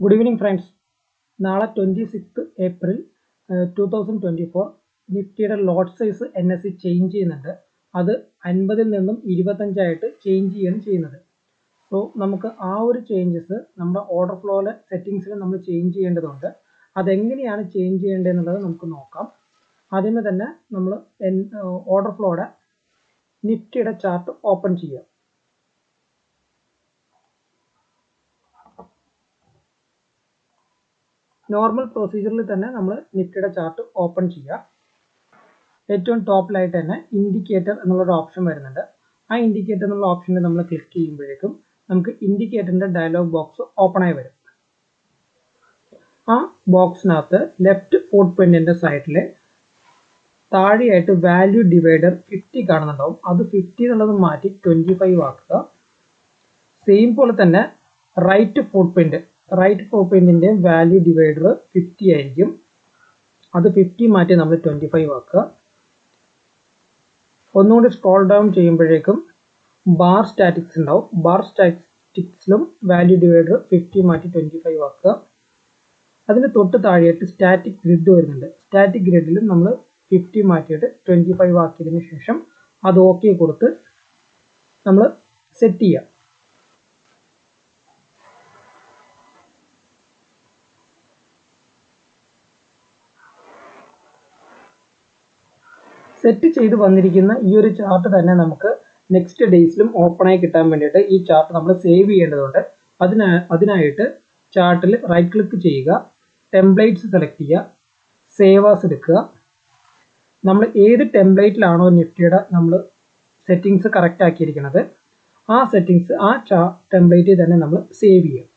Good evening friends. നാളെ 26 April 2024 നിഫ്റ്റിയുടെ ലോട്ട് size NSE change ചെയ്യുന്നുണ്ട്. അത് 50-ൽ നിന്നും 25 ചേഞ്ച് ചെയ്യാണ് ചെയ്യുന്നത്. സോ നമുക്ക് ആ ഒരു ചേഞ്ചസ് നമ്മുടെ ഓർഡർ ഫ്ലോയിലെ സെറ്റിങ്സിൽ നമ്മൾ ചേഞ്ച് ചെയ്യേണ്ടതുണ്ട്. അതെങ്ങനെയാണ് ചേഞ്ച് ചെയ്യേണ്ടതെന്നുള്ളത് നമുക്ക് നോക്കാം. ആദ്യമേ തന്നെ നമ്മൾ ഓർഡർ ഫ്ലോയുടെ നിഫ്റ്റിയുടെ ചാർട്ട് ഓപ്പൺ ചെയ്യുക. നോർമൽ പ്രൊസീജിയറിൽ തന്നെ നമ്മൾ നിഫ്റ്റിയുടെ ചാർട്ട് ഓപ്പൺ ചെയ്യുക. ഏറ്റവും ടോപ്പിലായിട്ട് തന്നെ ഇൻഡിക്കേറ്റർ എന്നുള്ളൊരു ഓപ്ഷൻ വരുന്നുണ്ട്. ആ ഇൻഡിക്കേറ്റർ എന്നുള്ള ഓപ്ഷനിൽ നമ്മൾ ക്ലിക്ക് ചെയ്യുമ്പോഴേക്കും നമുക്ക് ഇൻഡിക്കേറ്ററിൻ്റെ ഡയലോഗ് ബോക്സ് ഓപ്പൺ ആയി വരും. ആ ബോക്സിനകത്ത് ലെഫ്റ്റ് ഫുട് പ്രിന്റിൻ്റെ സൈഡിൽ താഴെയായിട്ട് വാല്യൂ ഡിവൈഡർ 50 കാണുന്നുണ്ടാവും. അത് 50 എന്നുള്ളത് മാറ്റി 25 ആക്കുക. സെയിം പോലെ തന്നെ റൈറ്റ് ഫുട് പ്രിന്റിന്റെ വാല്യൂ ഡിവൈഡർ 50 ആയിരിക്കും. അത് 50 മാറ്റി നമ്മൾ 25 ആക്കുക. ഒന്നുകൂടി സ്ക്രോൾ ഡൗൺ ചെയ്യുമ്പോഴേക്കും ബാർ സ്റ്റാറ്റിക്സ് ഉണ്ടാവും. ബാർ സ്റ്റാറ്റിക്സിലും വാല്യൂ ഡിവൈഡർ 50 മാറ്റി 25 ആക്കുക. അതിന് തൊട്ട് താഴെയായിട്ട് സ്റ്റാറ്റിക് ഗ്രിഡ് വരുന്നുണ്ട്. സ്റ്റാറ്റിക് ഗ്രിഡിലും നമ്മൾ 50 മാറ്റിയിട്ട് 25 ആക്കിയതിന് ശേഷം അത് ഓക്കെ കൊടുത്ത് നമ്മൾ സെറ്റ് ചെയ്യുക. സെറ്റ് ചെയ്ത് വന്നിരിക്കുന്ന ഈ ഒരു ചാർട്ട് തന്നെ നമുക്ക് നെക്സ്റ്റ് ഡേയ്സിലും ഓപ്പണായി കിട്ടാൻ വേണ്ടിയിട്ട് ഈ ചാർട്ട് നമ്മൾ സേവ് ചെയ്യേണ്ടതുണ്ട്. അതിനായിട്ട് ചാർട്ടിൽ റൈറ്റ് ക്ലിക്ക് ചെയ്യുക, ടെംപ്ലേറ്റ്സ് സെലക്ട് ചെയ്യുക, സേവ് ആസ് എടുക്കുക. നമ്മൾ ഏത് ടെംപ്ലേറ്റിലാണോ നിഫ്റ്റിയുടെ നമ്മൾ സെറ്റിങ്സ് കറക്റ്റ് ആക്കിയിരിക്കുന്നത് ആ സെറ്റിങ്സ് ആ ടെംപ്ലേറ്റിൽ തന്നെ നമ്മൾ സേവ് ചെയ്യുക.